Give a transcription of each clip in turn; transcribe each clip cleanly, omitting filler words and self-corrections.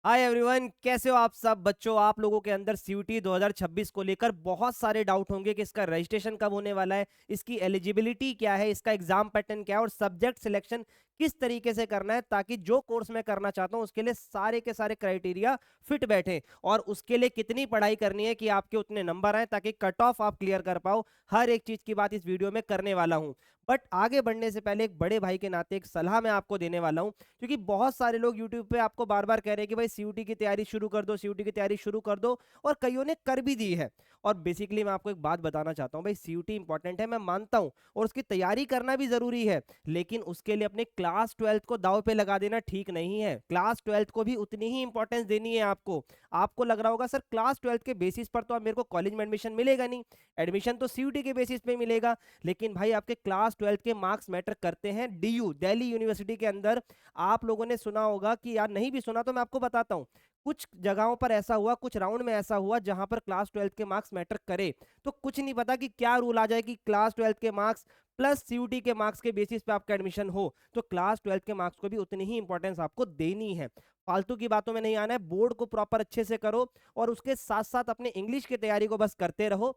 Hi everyone, कैसे हो आप सब बच्चों। आप लोगों के अंदर सीयूटी 2026 को लेकर बहुत सारे डाउट होंगे कि इसका रजिस्ट्रेशन कब होने वाला है, इसकी एलिजिबिलिटी क्या है, इसका एग्जाम पैटर्न क्या है और सब्जेक्ट सिलेक्शन किस तरीके से करना है ताकि जो कोर्स मैं करना चाहता हूं उसके लिए सारे के सारे क्राइटेरिया फिट बैठे और उसके लिए कितनी पढ़ाई करनी है कि आपके उतने नंबर आए ताकि कट ऑफ आप क्लियर कर पाओ। हर एक चीज की बात इस वीडियो में करने वाला हूं। बट आगे बढ़ने से पहले एक बड़े भाई के नाते एक सलाह मैं आपको देने वाला हूं, क्योंकि बहुत सारे लोग यूट्यूब पे आपको बार बार कह रहे हैं कि भाई सीयूटी की तैयारी शुरू कर दो, सीयूटी की तैयारी शुरू कर दो, और कईयों ने कर भी दी है। और बेसिकली मैं आपको एक बात बताना चाहता हूँ, भाई सीयूटी इंपॉर्टेंट है, मैं मानता हूँ, और उसकी तैयारी करना भी जरूरी है, लेकिन उसके लिए अपने क्लास 12th को दाव पे लगा देना ठीक नहीं है। क्लास 12th को भी उतनी ही इंपॉर्टेंस देनी है आपको। आपको लग रहा होगा सर क्लास 12th के बेसिस पर तो अब मेरे को कॉलेज में एडमिशन मिलेगा नहीं, एडमिशन तो सीयूटी के बेसिस पे मिलेगा। लेकिन भाई आपके क्लास 12th के मार्क्स मैटर करते हैं। डीयू दिल्ली यूनिवर्सिटी के अंदर आप लोगों ने सुना होगा कि यार नहीं भी सुना तो मैं आपको बताता हूँ, कुछ जगहों पर ऐसा हुआ, कुछ राउंड में ऐसा हुआ जहां पर क्लास 12th के मार्क्स मैटर करे। तो कुछ नहीं पता कि क्या रूल आ जाए कि क्लास 12th के मार्क्स प्लस सीयूटी के मार्क्स के बेसिस पे आपका एडमिशन हो। तो क्लास 12th के मार्क्स को भी उतनी ही इंपॉर्टेंस आपको देनी है। फालतू की बातों में नहीं आना है, बोर्ड को प्रॉपर अच्छे से करो और उसके साथ साथ अपने इंग्लिश की तैयारी को बस करते रहो।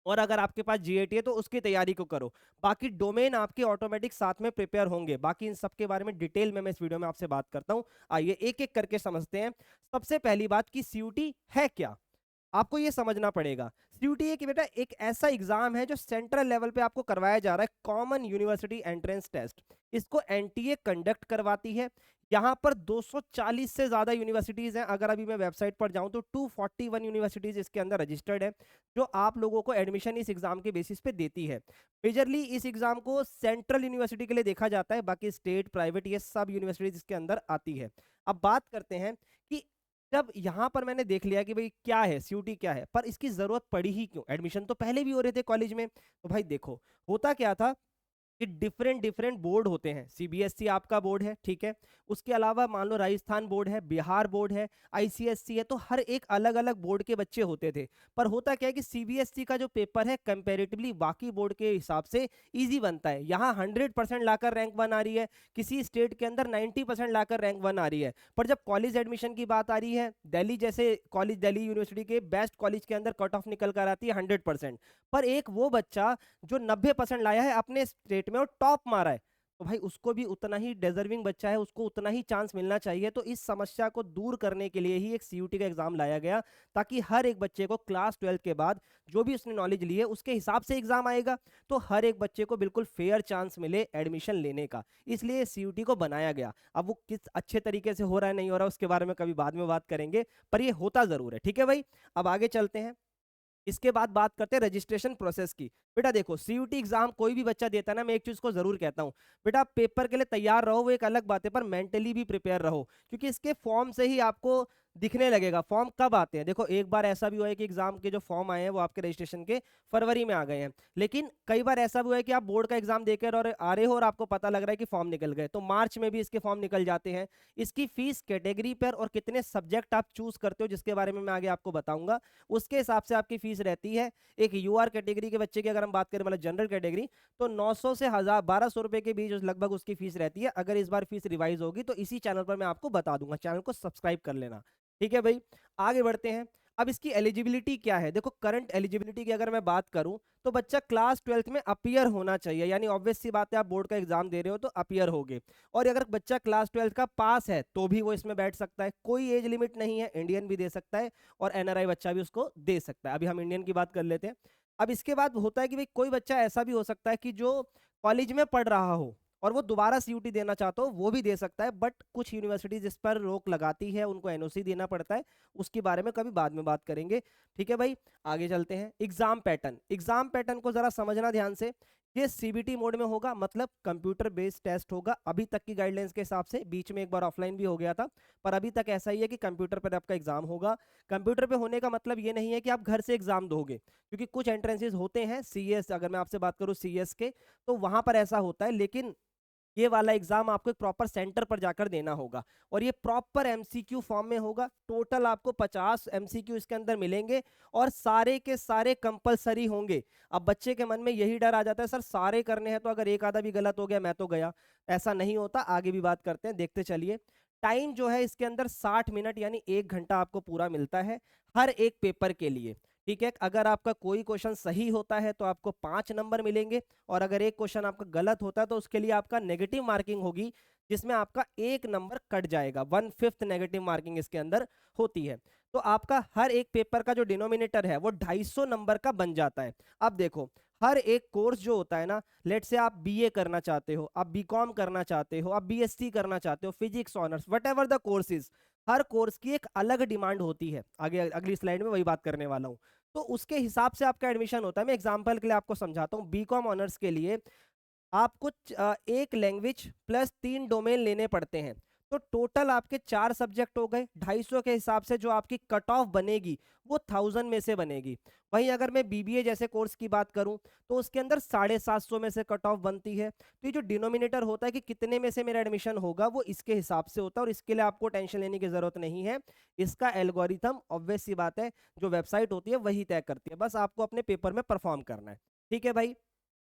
और अगर आपके पास जीएटी है तो उसकी तैयारी को करो। बाकी डोमेन आपके ऑटोमेटिक साथ में प्रिपेयर होंगे। बाकी इन सब के बारे में डिटेल में मैं इस वीडियो में आपसे बात करता हूं। आइए एक एक करके समझते हैं। सबसे पहली बात कि सीयूटी है क्या, आपको ये समझना पड़ेगा। सीयूटी एक बेटा एक ऐसा एग्जाम है जो सेंट्रल लेवल पे आपको करवाया जा रहा है, कॉमन यूनिवर्सिटी एंट्रेंस टेस्ट। इसको एनटीए कंडक्ट करवाती है। यहाँ पर 240 से ज्यादा यूनिवर्सिटीज हैं। अगर अभी मैं वेबसाइट पर जाऊं तो 241 यूनिवर्सिटीज इसके अंदर रजिस्टर्ड है, जो आप लोगों को एडमिशन इस एग्जाम के बेसिस पे देती है। मेजरली इस एग्जाम को सेंट्रल यूनिवर्सिटी के लिए देखा जाता है, बाकी स्टेट प्राइवेट ये सब यूनिवर्सिटीज इसके अंदर आती है। अब बात करते हैं कि जब यहां पर मैंने देख लिया कि भाई क्या है सीयूटी क्या है, पर इसकी जरूरत पड़ी ही क्यों, एडमिशन तो पहले भी हो रहे थे कॉलेज में। तो भाई देखो होता क्या था कि डिफरेंट डिफरेंट बोर्ड होते हैं। सीबीएसई आपका बोर्ड है, ठीक है। उसके अलावा मान लो राजस्थान बोर्ड है, बिहार बोर्ड है, आईसीएससी है, तो हर एक अलग अलग बोर्ड के बच्चे होते थे। पर होता क्या है कि सीबीएसई का जो पेपर है कंपैरेटिवली बाकी बोर्ड के हिसाब से इजी बनता है। यहाँ 100% लाकर रैंक 1 आ रही है, किसी स्टेट के अंदर 90% लाकर रैंक 1 आ रही है। पर जब कॉलेज एडमिशन की बात आ रही है, दिल्ली जैसे कॉलेज, दिल्ली यूनिवर्सिटी के बेस्ट कॉलेज के अंदर कट ऑफ निकल कर आती है 100%। पर एक वो बच्चा जो 90% लाया है अपने स्टेट में और टॉप मारा है, तो भाई उसको भी उतना ही डिजर्विंग बच्चा है, उसको उतना ही चांस मिलना चाहिए। तो इस समस्या को दूर करने के लिए ही एक सीयूटी का एग्जाम लाया गया, ताकि हर एक बच्चे को क्लास 12 के बाद जो भी उसने नॉलेज ली है उसके हिसाब से एग्जाम आएगा, तो हर एक बच्चे को बिल्कुल फेयर चांस मिले एडमिशन लेने का। इसलिए सीयूटी को बनाया गया। अब वो किस अच्छे तरीके से हो रहा है नहीं हो रहा है उसके बारे में कभी बाद में बात करेंगे, पर ये होता जरूर है, ठीक है भाई। अब आगे चलते हैं। इसके बाद बात करते हैं रजिस्ट्रेशन प्रोसेस की। बेटा देखो सीयूटी एग्जाम कोई भी बच्चा देता है ना, मैं एक चीज को जरूर कहता हूँ, बेटा पेपर के लिए तैयार रहो वो एक अलग बात है, पर मेंटली भी प्रिपेयर रहो, क्योंकि इसके फॉर्म से ही आपको दिखने लगेगा फॉर्म कब आते हैं। देखो एक बार ऐसा भी हुआ है कि एग्जाम के जो फॉर्म आए हैं वो आपके रजिस्ट्रेशन के फरवरी में आ गए हैं, लेकिन कई बार ऐसा भी हुआ है कि आप बोर्ड का एग्जाम देकर और आ रहे हो और आपको पता लग रहा है कि फॉर्म निकल गए, तो मार्च में भी इसके फॉर्म निकल जाते हैं। इसकी फीस कैटेगरी पर और कितने सब्जेक्ट आप चूज करते हो जिसके बारे में मैं आगे आपको बताऊंगा, उसके हिसाब से आपकी फीस रहती है। एक यूआर कैटेगरी के बच्चे की अगर हम बात करें, मतलब जनरल कैटेगरी, तो 900 से 1200 रुपए के बीच लगभग उसकी फीस रहती है। अगर इस बार फीस रिवाइज होगी तो इसी चैनल पर मैं आपको बता दूंगा, चैनल को सब्सक्राइब कर लेना, ठीक है भाई। आगे बढ़ते हैं। अब इसकी एलिजिबिलिटी क्या है, देखो करंट एलिजिबिलिटी की अगर मैं बात करूं तो बच्चा क्लास 12th में अपियर होना चाहिए, यानी ऑब्वियस सी बात है आप बोर्ड का एग्जाम दे रहे हो तो अपियर होगे। और अगर बच्चा क्लास 12th का पास है तो भी वो इसमें बैठ सकता है, कोई एज लिमिट नहीं है, इंडियन भी दे सकता है और एनआरआई बच्चा भी उसको दे सकता है। अभी हम इंडियन की बात कर लेते हैं। अब इसके बाद होता है कि भाई कोई बच्चा ऐसा भी हो सकता है कि जो कॉलेज में पढ़ रहा हो और वो दोबारा सीयूटी देना चाहता हो, वो भी दे सकता है, बट कुछ यूनिवर्सिटीज इस पर रोक लगाती है, उनको एनओसी देना पड़ता है। उसके बारे में कभी बाद में बात करेंगे, ठीक है भाई। आगे चलते हैं। एग्जाम पैटर्न, एग्जाम पैटर्न को जरा समझना ध्यान से। ये सीबीटी मोड में होगा, मतलब कंप्यूटर बेस्ड टेस्ट होगा अभी तक की गाइडलाइंस के हिसाब से। बीच में एक बार ऑफलाइन भी हो गया था, पर अभी तक ऐसा ही है कि कंप्यूटर पर आपका एग्जाम होगा। कंप्यूटर पे होने का मतलब ये नहीं है कि आप घर से एग्जाम दोगे, क्योंकि कुछ एंट्रेंसेस होते हैं सीएस, अगर मैं आपसे बात करूं सीएस के, तो वहां पर ऐसा होता है। लेकिन ये वाला एग्जाम आपको एक प्रॉपर सेंटर पर जाकर देना होगा और ये प्रॉपर एमसीक्यू फॉर्म में होगा। टोटल आपको 50 एमसीक्यू इसके अंदर मिलेंगे और सारे के सारे कंपलसरी होंगे। अब बच्चे के मन में यही डर आ जाता है, सर सारे करने हैं तो अगर एक आधा भी गलत हो गया मैं तो गया। ऐसा नहीं होता, आगे भी बात करते हैं, देखते चलिए। टाइम जो है इसके अंदर 60 मिनट यानी 1 घंटा आपको पूरा मिलता है हर एक पेपर के लिए। ठीक है, अगर आपका कोई क्वेश्चन सही होता है तो आपको 5 नंबर मिलेंगे, और अगर एक क्वेश्चन आपका गलत होता है तो उसके लिए आपका नेगेटिव मार्किंग होगी, जिसमें आपका 1 नंबर कट जाएगा। 1/5 नेगेटिव मार्किंग इसके अंदर होती है। तो आपका हर एक पेपर का जो डिनोमिनेटर है वो 250 नंबर का बन जाता है। अब देखो, हर एक कोर्स जो होता है ना, लेट से आप बीए करना चाहते हो, आप बीकॉम करना चाहते हो, आप बीएससी करना चाहते हो, physics honours, whatever the course is, her course की एक अलग डिमांड होती है। आगे अगली स्लाइड में वही बात करने वाला हूँ। तो उसके हिसाब से आपका एडमिशन होता है। मैं एग्जांपल के लिए आपको समझाता हूँ। बीकॉम ऑनर्स के लिए आपको एक लैंग्वेज प्लस 3 डोमेन लेने पड़ते हैं, तो टोटल आपके 4 सब्जेक्ट हो गए। 250 के हिसाब से जो आपकी कट ऑफ बनेगी वो 1000 में से बनेगी। वहीं अगर मैं बीबीए जैसे कोर्स की बात करूं तो उसके अंदर 750 में से कट ऑफ बनती है। तो ये जो डिनोमिनेटर होता है कि कितने में से मेरा एडमिशन होगा, वो इसके हिसाब से होता है, और इसके लिए आपको टेंशन लेने की जरूरत नहीं है। इसका एल्गोरिथम ऑब्वियस सी बात है, जो वेबसाइट होती है वही तय करती है, बस आपको अपने पेपर में परफॉर्म करना है। ठीक है भाई,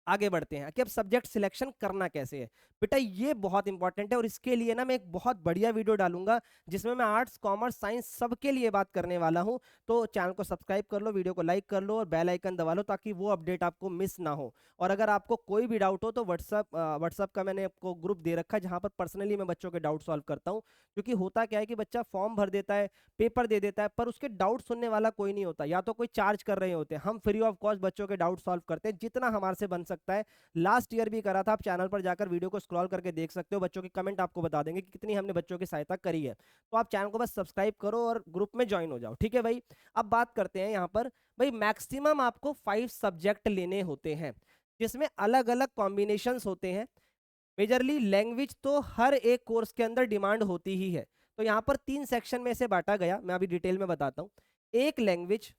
आगे बढ़ते हैं कि अब सब्जेक्ट सिलेक्शन करना कैसे है। बेटा ये बहुत इंपॉर्टेंट है, और इसके लिए ना मैं एक बहुत बढ़िया वीडियो डालूंगा जिसमें मैं आर्ट्स कॉमर्स साइंस सबके लिए बात करने वाला हूं। तो चैनल को सब्सक्राइब कर लो, वीडियो को लाइक कर लो और बेल आइकन दबा लो, ताकि वो अपडेट आपको मिस ना हो। और अगर आपको कोई भी डाउट हो तो व्हाट्सअप का मैंने आपको ग्रुप दे रखा है, जहां पर पर्सनली मैं बच्चों के डाउट सॉल्व करता हूँ। क्योंकि होता क्या है कि बच्चा फॉर्म भर देता है, पेपर दे देता है, पर उसके डाउट सुनने वाला कोई नहीं होता, या तो कोई चार्ज कर रहे होते हैं। हम फ्री ऑफ कॉस्ट बच्चों के डाउट सॉल्व करते हैं जितना हमारे से बन सकता है। लास्ट ईयर भी करा था, आप चैनल पर जाकर वीडियो को स्क्रॉल करके देख सकते हो, बच्चों के कमेंट आपको बता देंगे कि कितनी हमने बच्चों की सहायता करी है। तो आप चैनल को बस सब्सक्राइब करो और ग्रुप में ज्वाइन हो जाओ। ठीक है भाई, अब बात करते हैं यहाँ पर। भाई मैक्सिमम आपको 5 सब्जेक्ट लेने होते हैं, जिसमें अलग अलग कॉम्बिनेशंस होते हैं। मेजरली लैंग्वेज तो हर एक कोर्स के अंदर डिमांड होती ही है। तो यहाँ पर 3 सेक्शन में से बांटा गया, मैं अभी डिटेल में बताता हूँ। एक लैंग्वेज,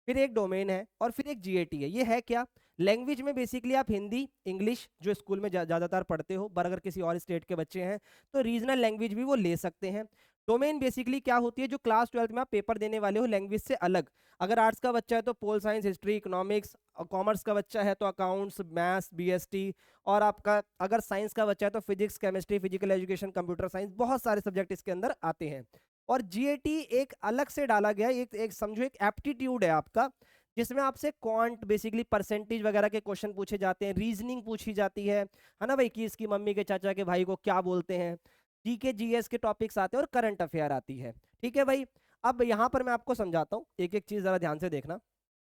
फिर एक डोमेन है, और फिर एक जीएटी है। ये है क्या? लैंग्वेज में बेसिकली आप हिंदी, इंग्लिश जो स्कूल में ज़्यादातर पढ़ते हो, पर अगर किसी और स्टेट के बच्चे हैं तो रीजनल लैंग्वेज भी वो ले सकते हैं। डोमेन बेसिकली क्या होती है? जो क्लास 12 में आप पेपर देने वाले हो लैंग्वेज से अलग। अगर आर्ट्स का बच्चा है तो pol science, history, economics, commerce का बच्चा है तो अकाउंट्स, मैथ्स, बीएसटी, और आपका अगर साइंस का बच्चा है तो physics, chemistry, physical education, computer science, बहुत सारे सब्जेक्ट इसके अंदर आते हैं। और जीएटी एक अलग से डाला गया, एक समझो एक एप्टीट्यूड है आपका, जिसमें आपसे क्वांट बेसिकली परसेंटेज वगैरह के क्वेश्चन पूछे जाते हैं, रीजनिंग पूछी जाती है ना भाई, कि इसकी मम्मी के चाचा के भाई को क्या बोलते हैं, जीके जीएस के टॉपिक्स आते हैं, और करंट अफेयर आती है। ठीक है भाई, अब यहाँ पर मैं आपको समझाता हूँ, एक एक चीज जरा ध्यान से देखना।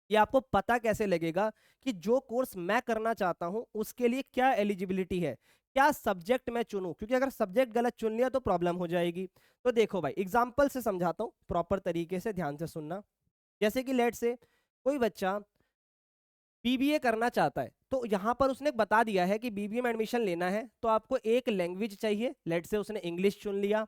ये आपको पता कैसे लगेगा कि जो कोर्स मैं करना चाहता हूं उसके लिए क्या एलिजिबिलिटी है, क्या सब्जेक्ट मैं चुनूं, क्योंकि अगर सब्जेक्ट गलत चुन लिया तो प्रॉब्लम हो जाएगी। तो देखो भाई, एग्जांपल से समझाता हूं, प्रॉपर तरीके से ध्यान से सुनना। जैसे कि लेट से कोई बच्चा बीबीए करना चाहता है, तो यहाँ पर उसने बता दिया है कि बीबीए में एडमिशन लेना है तो आपको एक लैंग्वेज चाहिए, लेट से उसने इंग्लिश चुन लिया।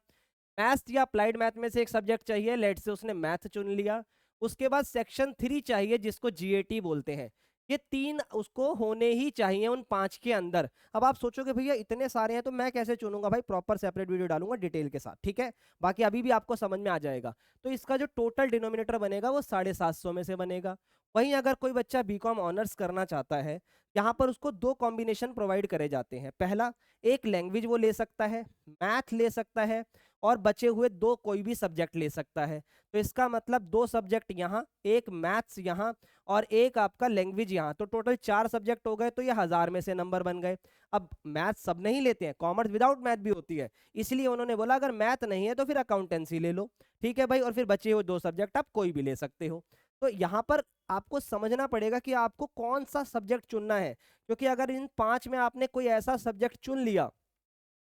मैथ्स या अप्लाइड मैथ में से एक सब्जेक्ट चाहिए, लेट से उसने मैथ चुन लिया। उसके बाद सेक्शन 3 चाहिए जिसको जीएटी बोलते हैं। ये 3 उसको होने ही चाहिए उन 5 के अंदर। अब आप सोचोगे भैया इतने सारे हैं तो मैं कैसे चुनूंगा? भाई प्रॉपर सेपरेट वीडियो डालूंगा डिटेल के साथ, ठीक है? बाकी अभी भी आपको समझ में आ जाएगा। तो इसका जो टोटल डिनोमिनेटर बनेगा वो 750 में से बनेगा। वहीं अगर कोई बच्चा बीकॉम ऑनर्स करना चाहता है, यहाँ पर उसको 2 कॉम्बिनेशन प्रोवाइड करे जाते हैं। पहला, एक लैंग्वेज वो ले सकता है, मैथ ले सकता है, और बचे हुए 2 कोई भी सब्जेक्ट ले सकता है। तो इसका मतलब 2 सब्जेक्ट यहाँ, एक मैथ्स यहाँ, और एक आपका लैंग्वेज यहाँ, तो टोटल 4 सब्जेक्ट हो गए। तो ये 1000 में से नंबर बन गए। अब मैथ सब नहीं लेते हैं, कॉमर्स विदाउट मैथ भी होती है, इसलिए उन्होंने बोला अगर मैथ नहीं है तो फिर अकाउंटेंसी ले लो। ठीक है भाई, और फिर बचे हुए 2 सब्जेक्ट आप कोई भी ले सकते हो। तो यहाँ पर आपको समझना पड़ेगा कि आपको कौन सा सब्जेक्ट चुनना है, क्योंकि अगर इन 5 में आपने कोई ऐसा सब्जेक्ट चुन लिया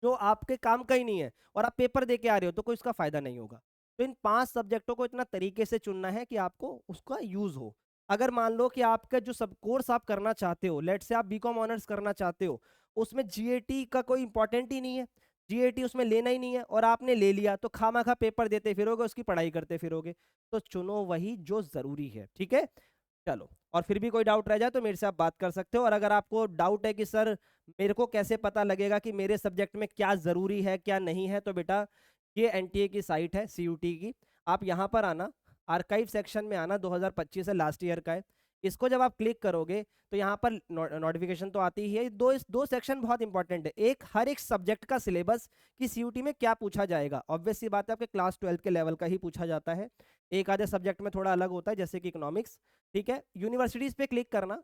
जो आपके काम का ही नहीं है और आप पेपर दे के आ रहे हो तो कोई उसका फायदा नहीं होगा। तो इन 5 सब्जेक्टों को इतना तरीके से चुनना है कि आपको उसका यूज हो। अगर मान लो कि आपका जो सब कोर्स आप करना चाहते हो, लेट से आप बीकॉम ऑनर्स करना चाहते हो, उसमें जीएटी का कोई इंपॉर्टेंट ही नहीं है, जीएटी उसमें लेना ही नहीं है, और आपने ले लिया तो खामा खा पेपर देते फिरोगे, उसकी पढ़ाई करते फिरोगे। तो चुनो वही जो जरूरी है। ठीक है, चलो। और फिर भी कोई डाउट रह जाए तो मेरे से आप बात कर सकते हो। और अगर आपको डाउट है कि सर मेरे को कैसे पता लगेगा कि मेरे सब्जेक्ट में क्या ज़रूरी है क्या नहीं है, तो बेटा ये एनटीए की साइट है, सीयूटी की, आप यहाँ पर आना, आर्काइव सेक्शन में आना, 2025 है, लास्ट ईयर का है। इसको जब आप क्लिक करोगे तो यहाँ पर नोटिफिकेशन तो आती ही है। दो सेक्शन बहुत इंपॉर्टेंट है। एक, हर एक सब्जेक्ट का सिलेबस कि सीयूटी में क्या पूछा जाएगा। ऑब्वियस सी बात है, आपके क्लास 12 के लेवल का ही पूछा जाता है। एक आधे सब्जेक्ट में थोड़ा अलग होता है, जैसे कि इकोनॉमिक्स। ठीक है, यूनिवर्सिटीज पे क्लिक करना।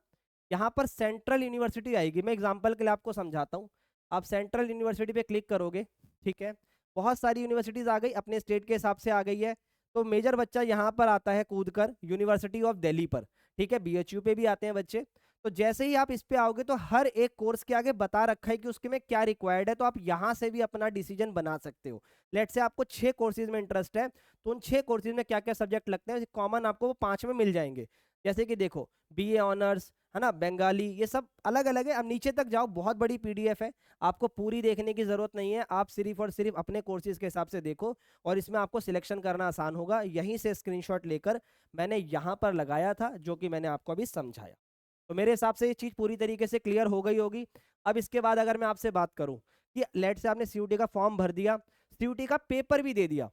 यहाँ पर सेंट्रल यूनिवर्सिटी आएगी, मैं एग्जाम्पल के लिए आपको समझाता हूँ। आप सेंट्रल यूनिवर्सिटी पे क्लिक करोगे, ठीक है, बहुत सारी यूनिवर्सिटीज आ गई, अपने स्टेट के हिसाब से आ गई है। तो मेजर बच्चा यहाँ पर आता है कूद कर यूनिवर्सिटी ऑफ दिल्ली पर। ठीक है, बीएचयू पे भी आते हैं बच्चे। तो जैसे ही आप इस पे आओगे तो हर एक कोर्स के आगे बता रखा है कि उसके में क्या रिक्वायर्ड है, तो आप यहाँ से भी अपना डिसीजन बना सकते हो। लेट से आपको 6 कोर्सेज में इंटरेस्ट है, तो उन 6 कोर्सेज में क्या क्या सब्जेक्ट लगते हैं, कॉमन आपको वो 5 में मिल जाएंगे। जैसे कि देखो, बीए ऑनर्स है ना, बंगाली, ये सब अलग अलग है। अब नीचे तक जाओ, बहुत बड़ी पीडीएफ है, आपको पूरी देखने की जरूरत नहीं है। आप सिर्फ और सिर्फ अपने कोर्सेज के हिसाब से देखो और इसमें आपको सिलेक्शन करना आसान होगा। यहीं से स्क्रीनशॉट लेकर मैंने यहाँ पर लगाया था, जो कि मैंने आपको अभी समझाया। तो मेरे हिसाब से ये चीज़ पूरी तरीके से क्लियर हो गई होगी। अब इसके बाद अगर मैं आपसे बात करूं कि लेट से आपने सीयूटी का फॉर्म भर दिया, सीयूटी का पेपर भी दे दिया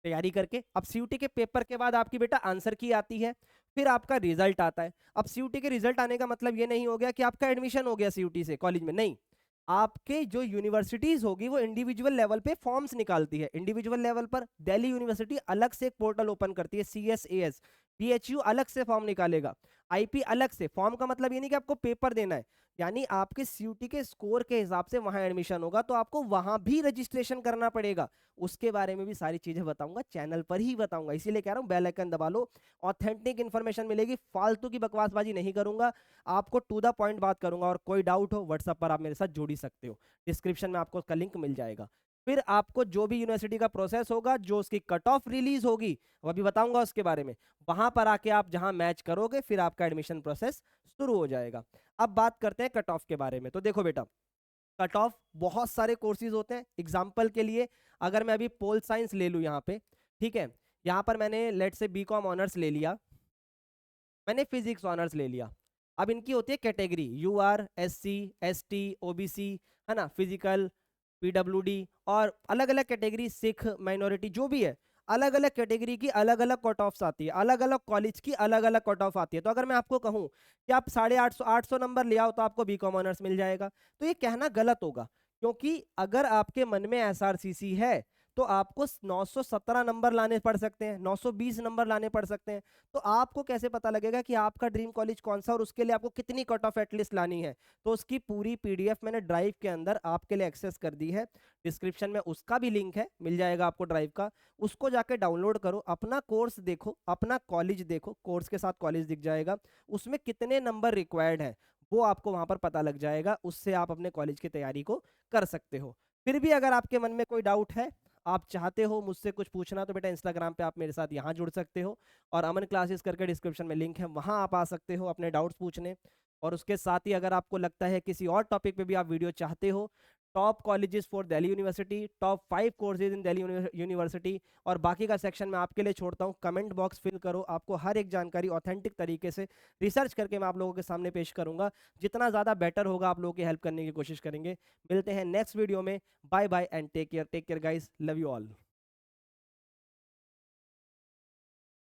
तैयारी करके। अब सीयूटी के पेपर के बाद आपकी बेटा आंसर की आती है, फिर आपका रिजल्ट आता है। अब सीयूटी के रिजल्ट आने का मतलब ये नहीं हो गया कि आपका एडमिशन हो गया सीयूटी से कॉलेज में, नहीं। आपके जो यूनिवर्सिटीज होगी वो इंडिविजुअल लेवल पे फॉर्म्स निकालती है। इंडिविजुअल लेवल पर दिल्ली यूनिवर्सिटी अलग से एक पोर्टल ओपन करती है, CSAS। बीएचयू अलग से फॉर्म निकालेगा, आईपी अलग से। फॉर्म का मतलब ये नहीं कि आपको पेपर देना है, यानी आपके सीयूटी के स्कोर के हिसाब से वहां एडमिशन होगा, तो आपको वहां भी रजिस्ट्रेशन करना पड़ेगा। उसके बारे में भी सारी चीजें बताऊंगा, चैनल पर ही बताऊंगा, इसीलिए कह रहा हूं बेल आइकन दबा लो। ऑथेंटिक इन्फॉर्मेशन मिलेगी, फालतू की बकवासबाजी नहीं करूंगा, आपको टू द पॉइंट बात करूंगा। और कोई डाउट हो व्हाट्सएप पर आप मेरे साथ जुड़ ही सकते हो, डिस्क्रिप्शन में आपको उसका लिंक मिल जाएगा। फिर आपको जो भी यूनिवर्सिटी का प्रोसेस होगा, जो उसकी कट ऑफ रिलीज होगी, वो अभी बताऊंगा उसके बारे में। वहां पर आके आप जहां मैच करोगे, फिर आपका एडमिशन प्रोसेस शुरू हो जाएगा। अब बात करते हैं कट ऑफ के बारे में। तो देखो बेटा, कट ऑफ बहुत सारे कोर्सेज होते हैं। एग्जाम्पल के लिए अगर मैं अभी पोल साइंस ले लूँ यहाँ पे, ठीक है, यहाँ पर मैंने लेट से बीकॉम ऑनर्स ले लिया, मैंने फिजिक्स ऑनर्स ले लिया। अब इनकी होती है category, UR, SC, ST, OBC, है ना, फिजिकल, PWD, और अलग अलग कैटेगरी, सिख माइनॉरिटी, जो भी है, अलग अलग कैटेगरी की अलग अलग कट ऑफ्स आती है, अलग अलग कॉलेज की अलग अलग कट ऑफ आती है। तो अगर मैं आपको कहूँ कि आप 850 नंबर ले आओ तो आपको बीकॉम ऑनर्स मिल जाएगा, तो ये कहना गलत होगा। क्योंकि अगर आपके मन में SRCC है तो आपको 917 नंबर लाने पड़ सकते हैं, 920 नंबर लाने पड़ सकते हैं। तो आपको कैसे पता लगेगा कि आपका ड्रीम कॉलेज कौन सा और उसके लिए आपको कितनी कट ऑफ एटलीस्ट लानी है। तो उसकी पूरी पीडीएफ मैंने ड्राइव के अंदर आपके लिए एक्सेस कर दी है, डिस्क्रिप्शन में उसका भी लिंक है, मिल जाएगा आपको ड्राइव का। उसको जाके डाउनलोड करो, अपना कोर्स देखो, अपना कॉलेज देखो, कोर्स के साथ कॉलेज दिख जाएगा, उसमें कितने नंबर रिक्वायर्ड है वो आपको वहां पर पता लग जाएगा। उससे आप अपने कॉलेज की तैयारी को कर सकते हो। फिर भी अगर आपके मन में कोई डाउट है, आप चाहते हो मुझसे कुछ पूछना, तो बेटा इंस्टाग्राम पे आप मेरे साथ यहाँ जुड़ सकते हो, और अमन क्लासेस करके डिस्क्रिप्शन में लिंक है, वहाँ आप आ सकते हो अपने डाउट्स पूछने। और उसके साथ ही अगर आपको लगता है किसी और टॉपिक पे भी आप वीडियो चाहते हो, top colleges for Delhi university, top 5 courses in Delhi university, और बाकी का सेक्शन मैं आपके लिए छोड़ता हूँ। कमेंट बॉक्स फिल करो, आपको हर एक जानकारी ऑथेंटिक तरीके से रिसर्च करके मैं आप लोगों के सामने पेश करूंगा। जितना ज़्यादा बेटर होगा, आप लोगों की हेल्प करने की कोशिश करेंगे। मिलते हैं नेक्स्ट वीडियो में। Bye bye and take care guys, love you all.